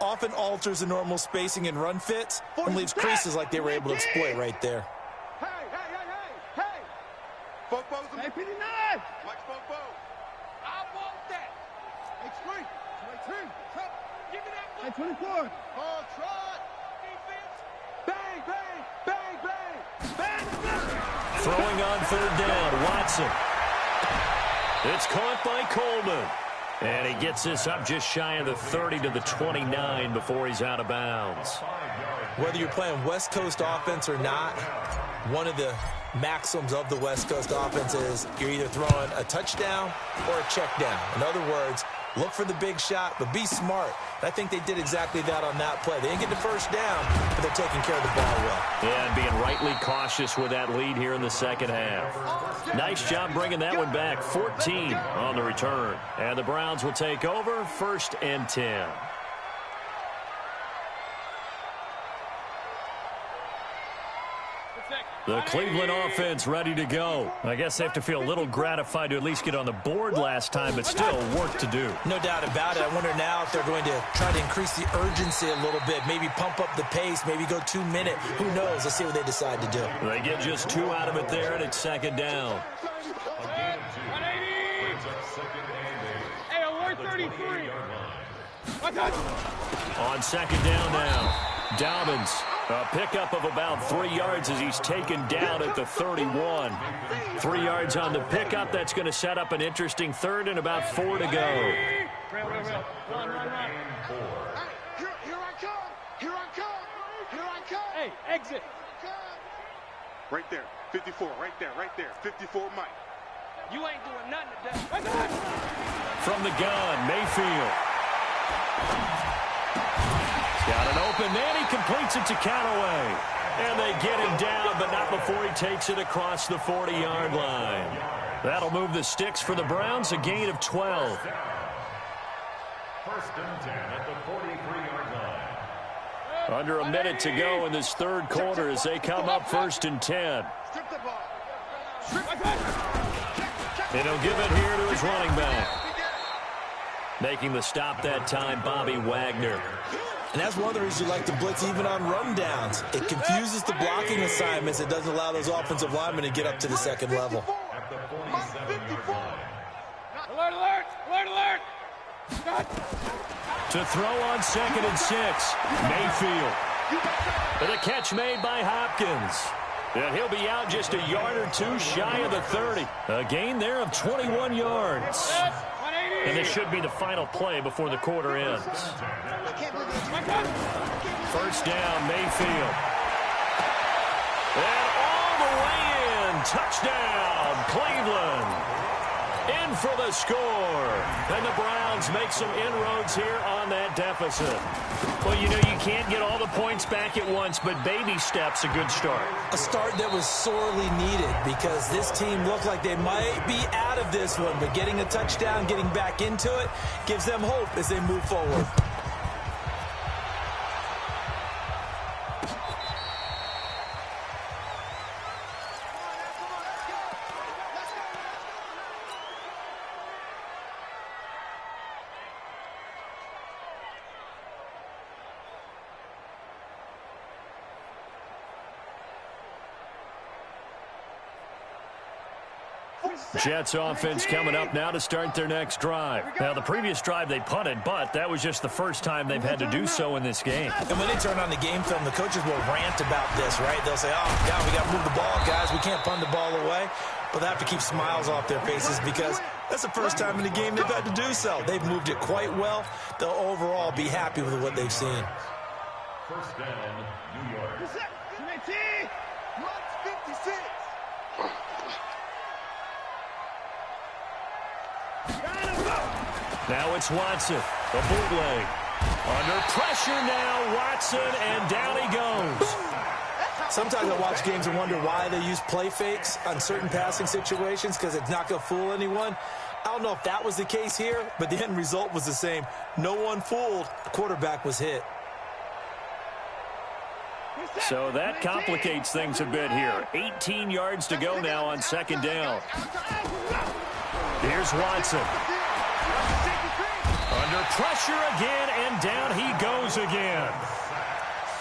often alters the normal spacing and run fits and leaves creases like they were able to exploit right there. Hey, 59! Mike Fopo. I want that. Hey, 23. Give me that. Hey, 24. Oh, try. Defense. Bang, bang, bang, bang. Bang, bang. Throwing on 3rd down, Watson. It's caught by Coleman. And he gets this up just shy of the 30 to the 29 before he's out of bounds. Whether you're playing West Coast offense or not, one of the maxims of the West Coast offense is you're either throwing a touchdown or a check down. In other words, look for the big shot, but be smart. And I think they did exactly that on that play. They didn't get the 1st down, but they're taking care of the ball well. Yeah, and being rightly cautious with that lead here in the 2nd half. Nice job bringing that one back. 14 on the return. And the Browns will take over 1st and 10. The Cleveland offense ready to go. I guess they have to feel a little gratified to at least get on the board last time, but still work to do. No doubt about it. I wonder now if they're going to try to increase the urgency a little bit, maybe pump up the pace, maybe go 2-minute. Who knows? Let's see what they decide to do. They get just 2 out of it there, and it's 2nd down. Hey, alert 33. On 2nd down now, Dobbins A pickup of about 3 yards as he's taken down at the 31. 3 yards on the pickup. That's going to set up an interesting third and about 4 to go. Run. Here I come. Here I come. Here I come. Hey, exit. Right there. 54. Right there. 54 Mike. You ain't doing nothing today. From the gun, Mayfield. Got an open man. He completes it to Callaway. And they get him down, but not before he takes it across the 40-yard line. That'll move the sticks for the Browns, a gain of 12. First and 10 at the 43-yard line. Under a minute to go in this third quarter as they come up first and 10. Strip the ball. And he'll give it here to his running back. Making the stop that time, Bobby Wagner. And that's one of the reasons you like to blitz even on rundowns. It confuses the blocking assignments. It doesn't allow those offensive linemen to get up to the second level. At the 47-yard line. Alert, alert, alert, alert. To throw on 2nd and 6, Mayfield. And a catch made by Hopkins. And he'll be out just a yard or two shy of the 30. A gain there of 21 yards. And this should be the final play before the quarter ends. First down, Mayfield. And all the way in. Touchdown, Cleveland. In for the score. And the Browns make some inroads here on that deficit. Well, you know, you can't get all the points back at once, but baby steps, a good start. A start that was sorely needed because this team looked like they might be out of this one, but getting a touchdown, getting back into it, gives them hope as they move forward. Jets offense coming up now to start their next drive. Now, the previous drive they punted, but that was just the first time they've had to do so in this game. And when they turn on the game film, the coaches will rant about this, right? They'll say, oh, God, we got to move the ball, guys. We can't punt the ball away. But they have to keep smiles off their faces because that's the first time in the game they've had to do so. They've moved it quite well. They'll overall be happy with what they've seen. First down, New York. 56. Now it's Watson, the bootleg. Under pressure now, Watson, and down he goes. Sometimes I watch games and wonder why they use play fakes on certain passing situations because it's not going to fool anyone. I don't know if that was the case here, but the end result was the same. No one fooled. The quarterback was hit. So that complicates things a bit here. 18 yards to go now on second down. Here's Watson. Under pressure again, and down he goes again.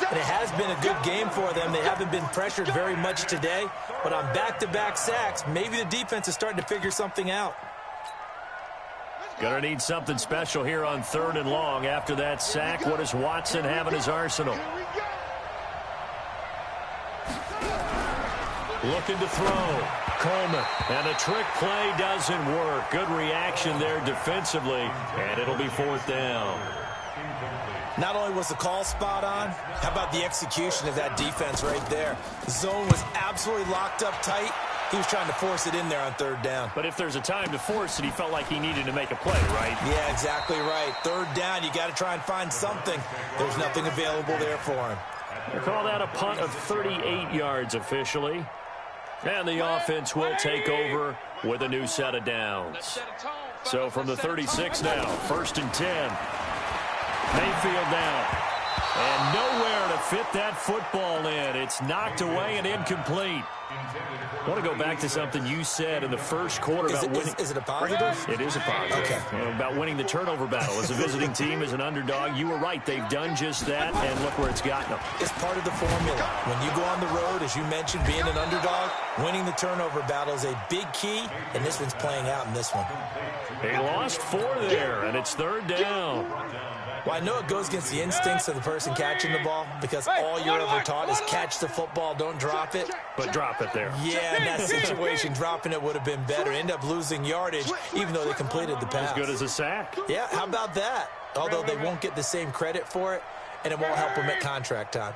And it has been a good game for them. They haven't been pressured very much today, but on back-to-back sacks, maybe the defense is starting to figure something out. Gonna need something special here on 3rd and long. After that sack, what does Watson have in his arsenal? Looking to throw. Coleman. And the trick play doesn't work. Good reaction there defensively, and it'll be 4th down. Not only was the call spot on, how about the execution of that defense right there? The zone was absolutely locked up tight. He was trying to force it in there on 3rd down. But if there's a time to force it, he felt like he needed to make a play, right? Yeah, exactly right. 3rd down, you got to try and find something. There's nothing available there for him. They call that a punt of 38 yards officially. And the offense will take over with a new set of downs. So from the 36 now, 1st and 10. Mayfield down. And nowhere to fit that football in. It's knocked away and incomplete. I want to go back to something you said in the first quarter about winning. Is it a positive? It is a positive. Okay. About winning the turnover battle. As a visiting team, as an underdog, you were right. They've done just that, and look where it's gotten them. It's part of the formula. When you go on the road, as you mentioned, being an underdog, winning the turnover battle is a big key, and this one's playing out in this one. He lost 4 there, and it's 3rd down. Well, I know it goes against the instincts of the person catching the ball, but because all you're ever taught is catch the football, don't drop it. But drop it there. Yeah, in that situation, dropping it would have been better. End up losing yardage, even though they completed the pass. As good as a sack. Yeah, how about that? Although they won't get the same credit for it, and it won't help them at contract time.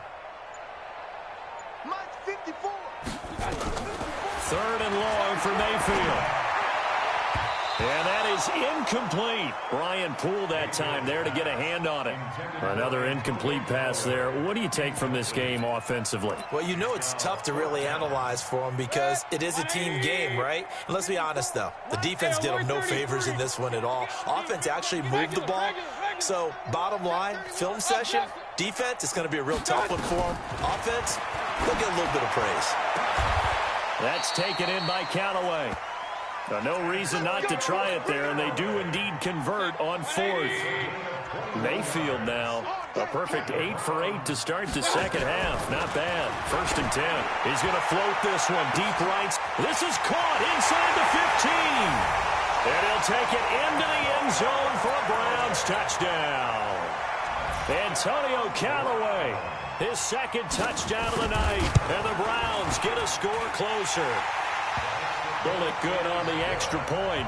3rd and long for Mayfield. And that is incomplete. Brian Poole that time there to get a hand on it. Another incomplete pass there. What do you take from this game offensively? Well, you know it's tough to really analyze for them because it is a team game, right? And let's be honest, though. The defense did them no favors in this one at all. Offense actually moved the ball. So, bottom line, film session, defense, it's going to be a real tough one for them. Offense, they'll get a little bit of praise. That's taken in by Callaway. No reason not to try it there, and they do indeed convert on 4th. Mayfield now, a perfect 8 for 8 to start the second half. Not bad. 1st and 10. He's going to float this one deep right. This is caught inside the 15. And he'll take it into the end zone for a Browns touchdown. Antonio Callaway, his 2nd touchdown of the night, and the Browns get a score closer. Bullet good on the extra point,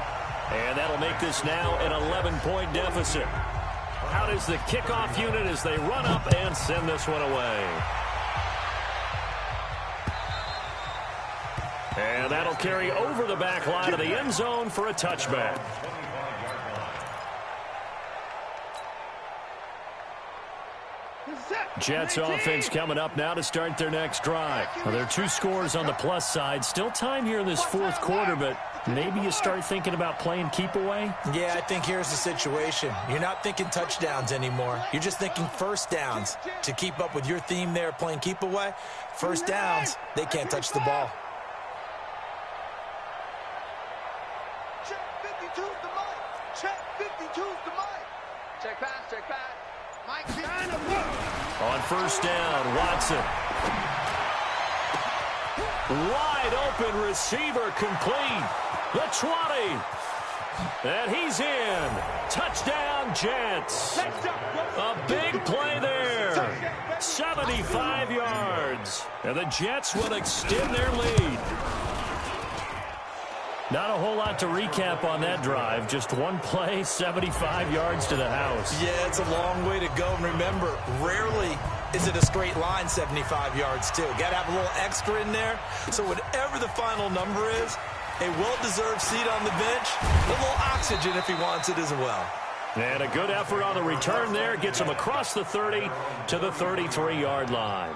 and that'll make this now an 11-point deficit. Out is the kickoff unit as they run up and send this one away. And that'll carry over the back line of the end zone for a touchback. Jets offense coming up now to start their next drive. Well, there are 2 scores on the plus side. Still time here in this 4th quarter, but maybe you start thinking about playing keep away? Yeah, I think here's the situation. You're not thinking touchdowns anymore. You're just thinking first downs. To keep up with your theme there, playing keep away, first downs, they can't touch the ball. Check 52's the mic. Check 52's the mic. Check pass, check pass. Mike, on 1st down, Watson. Wide open receiver complete. The 20. And he's in. Touchdown, Jets. A big play there. 75 yards. And the Jets will extend their lead. Not a whole lot to recap on that drive. Just one play, 75 yards to the house. Yeah, it's a long way to go. And remember, rarely is it a straight line 75 yards, too. Got to have a little extra in there. So whatever the final number is, a well-deserved seat on the bench, a little oxygen if he wants it as well. And a good effort on the return there. Gets him across the 30 to the 33-yard line.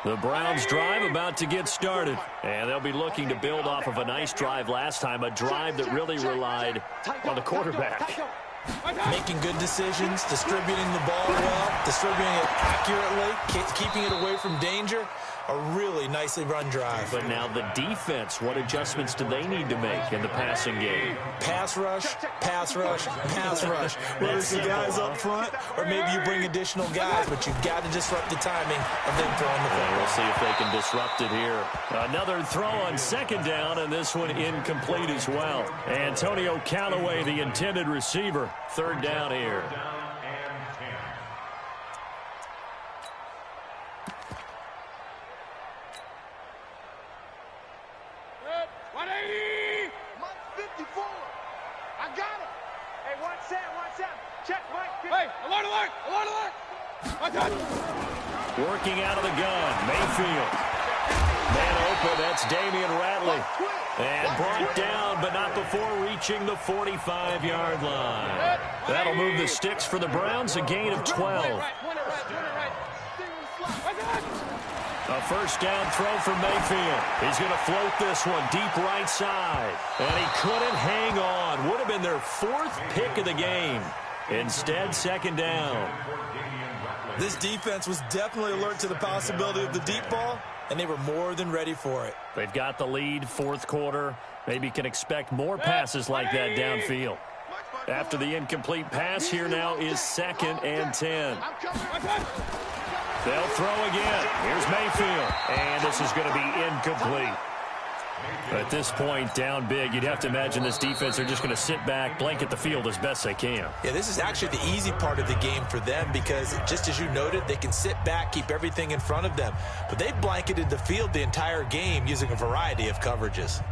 The Browns drive about to get started, and they'll be looking to build off of a nice drive last time, a drive that really relied on the quarterback. Making good decisions, distributing the ball well, distributing it accurately, keeping it away from danger. A really nicely run drive. But now the defense, what adjustments do they need to make in the passing game? Pass rush, pass rush, pass rush. Whether it's the guys up front or maybe you bring additional guys, but you've got to disrupt the timing of them throwing the football. We'll see if they can disrupt it here. Another throw on 2nd down, and this one incomplete as well. Antonio Callaway, the intended receiver. 3rd down here. Working out of the gun, Mayfield. Man open, that's Damian Ratley. And brought down, but not before reaching the 45-yard line. That'll move the sticks for the Browns, a gain of 12. A 1st down throw for Mayfield. He's going to float this one deep right side. And he couldn't hang on. Would have been their 4th pick of the game. Instead, 2nd down. This defense was definitely alert to the possibility of the deep ball, and they were more than ready for it. They've got the lead, 4th quarter. Maybe can expect more passes like that downfield. After the incomplete pass, here now is 2nd and 10. They'll throw again. Here's Mayfield, and this is going to be incomplete. At this point, down big, you'd have to imagine this defense are just going to sit back, blanket the field as best they can. Yeah, this is actually the easy part of the game for them because, just as you noted, they can sit back, keep everything in front of them. But they've blanketed the field the entire game using a variety of coverages.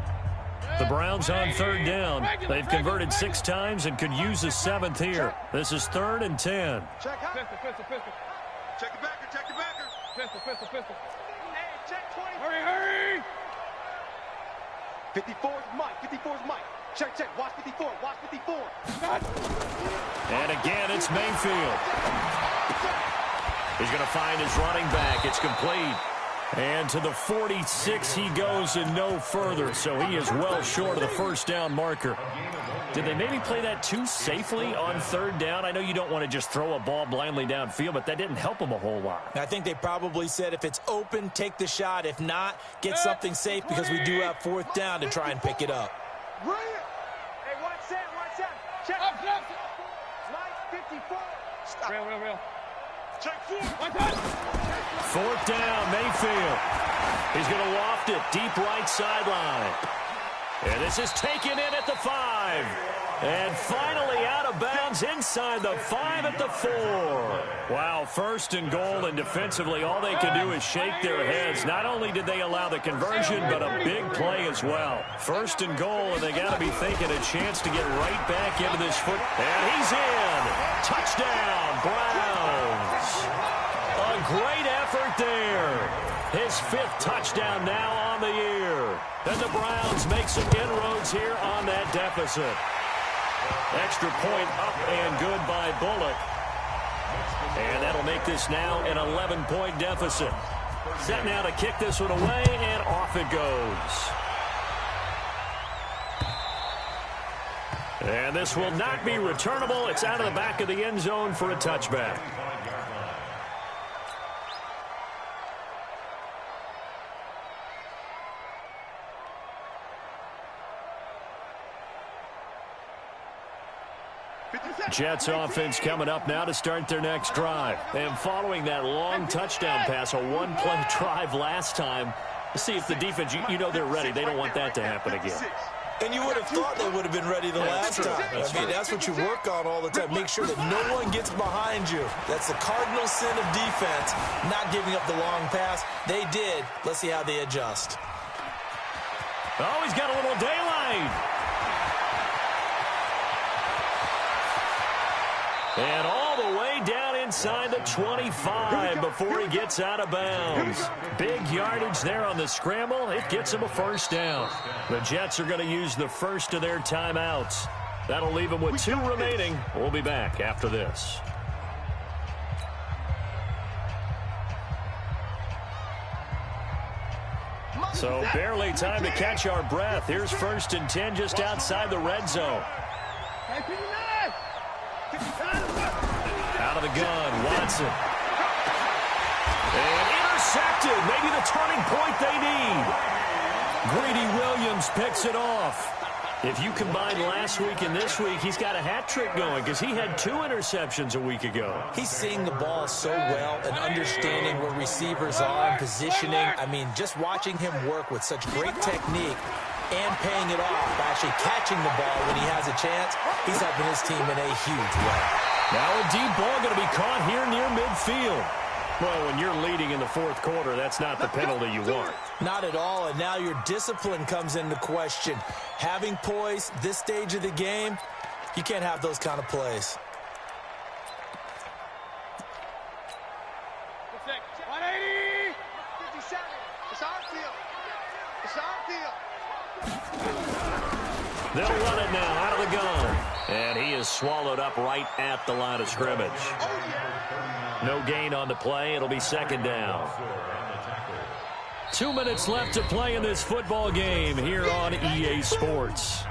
The Browns on third down. They've converted 6 times and could use a 7th here. This is 3rd and 10. Check out. Pistol. Check the backer. Pistol. Hey, check 20. Hurry. 54's Mike. Check. Watch 54. And again, it's Mayfield. He's going to find his running back. It's complete. And to the 46 he goes and no further, so he is well short of the first down marker. Did they maybe play that too safely on third down? I know you don't want to just throw a ball blindly downfield, but that didn't help them a whole lot. I think they probably said if it's open, take the shot. If not, get something safe because we do have 4th down to try and pick it up. Run it. Hey, watch that. Check. Mike 54. Stop. Real. Check 4. 4th down, Mayfield. He's going to waft it deep right sideline. And this is taken in at the 5. And finally out of bounds inside the 5 at the 4. Wow, 1st and goal, and defensively all they can do is shake their heads. Not only did they allow the conversion, but a big play as well. 1st and goal, and they got to be thinking a chance to get right back into this foot. And he's in. Touchdown, Browns. A great effort there. His 5th touchdown now on the year. And the Browns make some inroads here on that deficit. Extra point up and good by Bullock. And that'll make this now an 11-point deficit. Set now to kick this one away, and off it goes. And this will not be returnable. It's out of the back of the end zone for a touchback. Jets offense coming up now to start their next drive. And following that long touchdown pass, a one-play drive last time, see if the defense, you know they're ready. They don't want that to happen again. And you would have thought they would have been ready the last time. I mean, that's what you work on all the time. Make sure that no one gets behind you. That's the cardinal sin of defense, not giving up the long pass. They did. Let's see how they adjust. Oh, he's got a little daylight. And all the way down inside the 25 before he gets out of bounds. Big yardage there on the scramble. It gets him a first down. The Jets are going to use the first of their timeouts. That'll leave them with 2 remaining. We'll be back after this. So barely time to catch our breath. Here's 1st and 10 just outside the red zone. Out of the gun, Watson. And intercepted. Maybe the turning point they need. Greedy Williams picks it off. If you combine last week and this week, he's got a hat trick going because he had 2 interceptions a week ago. He's seeing the ball so well and understanding where receivers are and positioning. I mean, just watching him work with such great technique and paying it off by actually catching the ball when he has a chance, he's helping his team in a huge way. Now a deep ball going to be caught here near midfield. Well, when you're leading in the 4th quarter, that's not the penalty you want. Not at all, and now your discipline comes into question. Having poise this stage of the game, you can't have those kind of plays. 180! 57. It's our field. It's our field. They'll run it now out of the gun. And he is swallowed up right at the line of scrimmage. No gain on the play. It'll be 2nd down. 2 minutes left to play in this football game here on EA Sports.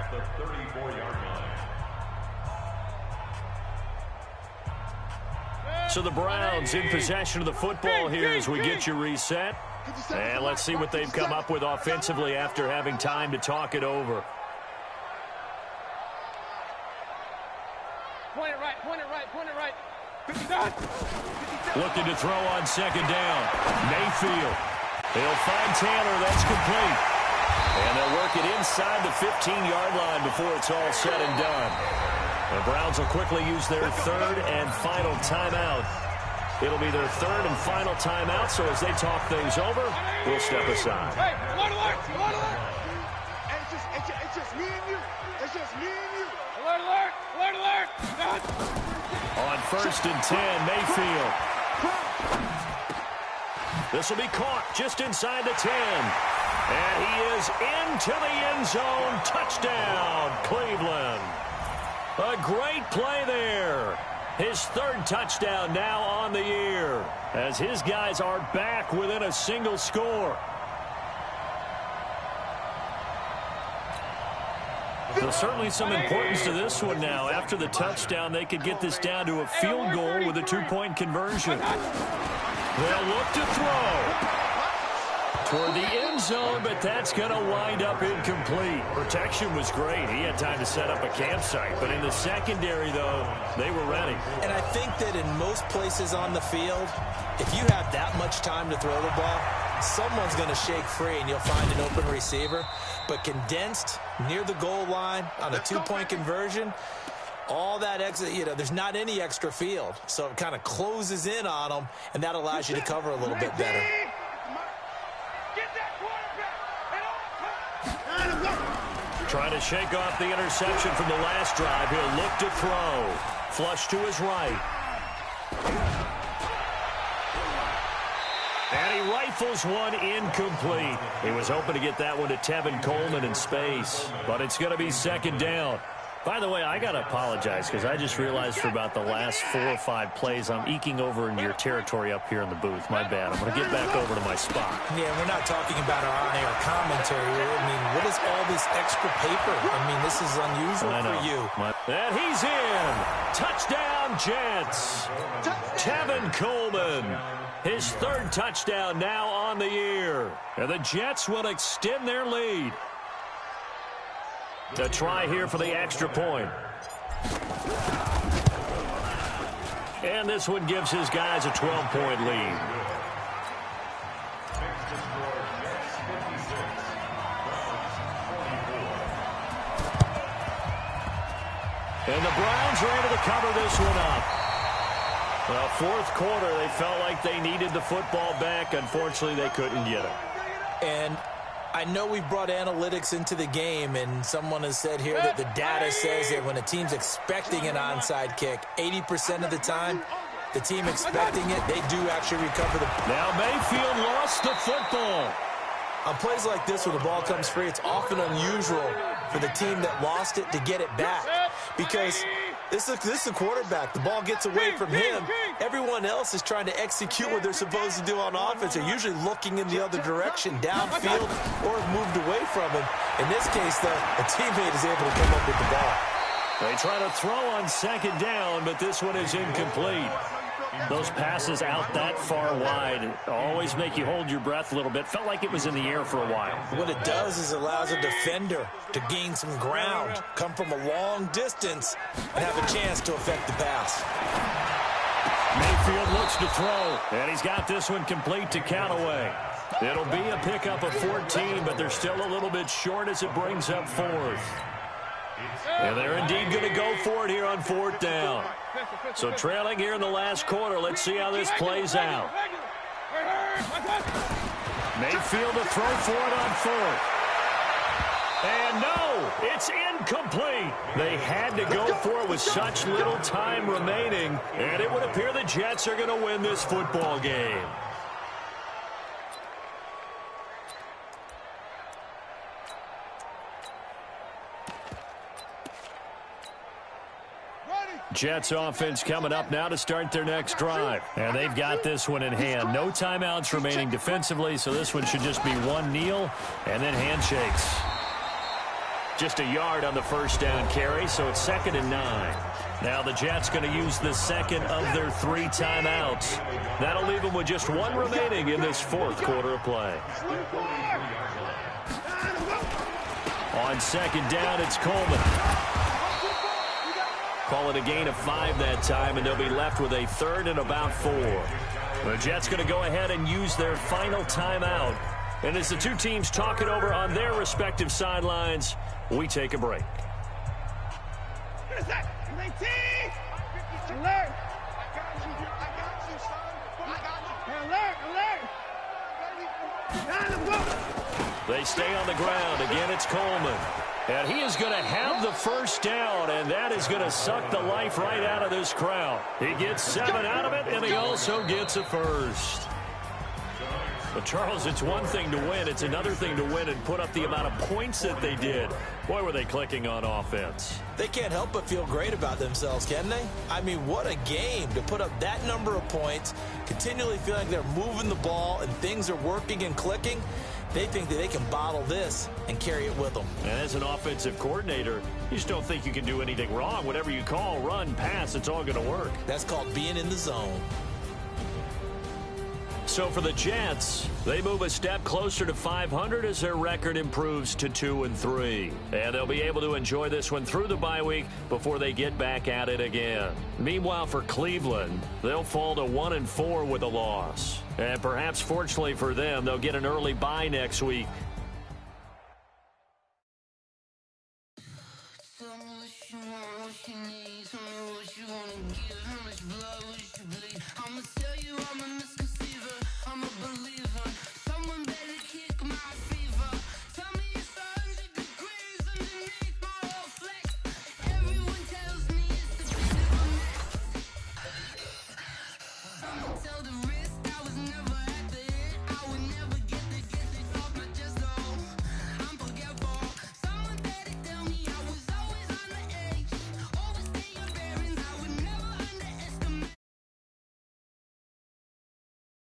So the Browns in possession of the football here as we get you reset. And let's see what they've come up with offensively after having time to talk it over. Point it right. Looking to throw on 2nd down. Mayfield. He'll find Taylor. That's complete. And they'll work it inside the 15-yard line before it's all said and done. The Browns will quickly use their third and final timeout. It'll be their third and final timeout, so as they talk things over, we'll step aside. Hey, alert, alert, alert, alert. It's just me and you. It's just me and you. Alert, alert, alert, alert. On 1st and 10, Mayfield. This will be caught just inside the 10. And he is into the end zone. Touchdown, Cleveland. A great play there. His third touchdown now on the year, as his guys are back within a single score. There's certainly some importance to this one now. After the touchdown, they could get this down to a field goal with a 2-point conversion. They'll look to throw toward the end zone, but that's going to wind up incomplete. Protection was great. He had time to set up a campsite, but in the secondary, though, they were ready. And I think that in most places on the field, if you have that much time to throw the ball, someone's going to shake free and you'll find an open receiver. But condensed near the goal line on a 2-point conversion, all that extra, there's not any extra field. So it kind of closes in on them, and that allows you to cover a little bit better. Trying to shake off the interception from the last drive. He'll look to throw. Flush to his right. And he rifles one incomplete. He was hoping to get that one to Tevin Coleman in space, but it's going to be 2nd down. By the way, I got to apologize because I just realized for about the last 4 or 5 plays, I'm eking over into your territory up here in the booth. My bad. I'm going to get back over to my spot. Yeah, we're not talking about our on-air commentary. I mean, what is all this extra paper? I mean, this is unusual for you. And he's in. Touchdown, Jets. Tevin Coleman. His third touchdown now on the year. And the Jets will extend their lead. To try here for the extra point. And this one gives his guys a 12-point lead. And the Browns are able to cover this one up. Well, 4th quarter, they felt like they needed the football back. Unfortunately, they couldn't get it. And I know we've brought analytics into the game, and someone has said here that the data says that when a team's expecting an onside kick, 80% of the time, the team expecting it, they do actually recover the... Now Mayfield lost the football. On plays like this where the ball comes free, it's often unusual for the team that lost it to get it back. Because this is the quarterback. The ball gets away from him. Everyone else is trying to execute what they're supposed to do on offense. They're usually looking in the other direction, downfield, or moved away from him. In this case, though, a teammate is able to come up with the ball. They try to throw on 2nd down, but this one is incomplete. Those passes out that far wide always make you hold your breath a little bit. Felt like it was in the air for a while. What it does is allows a defender to gain some ground, come from a long distance, and have a chance to affect the pass. Mayfield looks to throw, and he's got this one complete to Callaway. It'll be a pickup of 14, but they're still a little bit short as it brings up 4th. And they're indeed going to go for it here on 4th down. So trailing here in the last quarter, let's see how this plays out. Mayfield to throw for it on 4th. And no, it's incomplete. They had to go for it with such little time remaining, and it would appear the Jets are going to win this football game. Jets offense coming up now to start their next drive. And they've got this one in hand. No timeouts remaining defensively, so this one should just be one kneel and then handshakes. Just a yard on the 1st down carry, so it's 2nd and 9. Now the Jets going to use the second of their 3 timeouts. That'll leave them with just 1 remaining in this 4th quarter of play. On 2nd down, it's Coleman. Call it a gain of 5 that time, and they'll be left with a 3rd and about 4. The Jets going to go ahead and use their final timeout. And as the two teams talk it over on their respective sidelines, we take a break. Alert! They stay on the ground. Again, it's Coleman. And he is going to have the first down, and that is going to suck the life right out of this crowd. He gets 7 out of it, and he also gets a first. But, Charles, it's one thing to win. It's another thing to win and put up the amount of points that they did. Boy, were they clicking on offense. They can't help but feel great about themselves, can they? I mean, what a game to put up that number of points, continually feeling like they're moving the ball and things are working and clicking. They think that they can bottle this and carry it with them. And as an offensive coordinator, you just don't think you can do anything wrong. Whatever you call, run, pass, it's all going to work. That's called being in the zone. So for the Jets, they move a step closer to 500 as their record improves to 2-3. And they'll be able to enjoy this one through the bye week before they get back at it again. Meanwhile, for Cleveland, they'll fall to 1-4 with a loss. And perhaps fortunately for them, they'll get an early bye next week